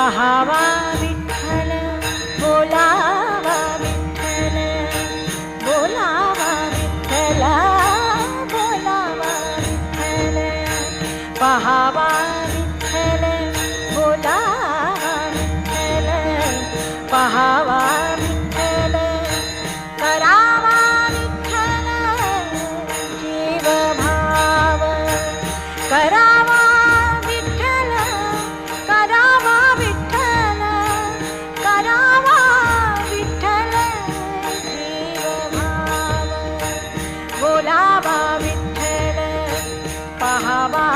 पहावा विठ्ठल बोलावा विठ्ठल बोलावा विठ्ठल बोलावा विठ्ठल पहावा विठ्ठल बोलावा विठ्ठल पहावा विठ्ठल करावा विठ्ठल जीव भाव करावा विठ्ठल करावा विठ्ठल करावा विठ्ठल जीव भाव बोलावा विठ्ठल पहावा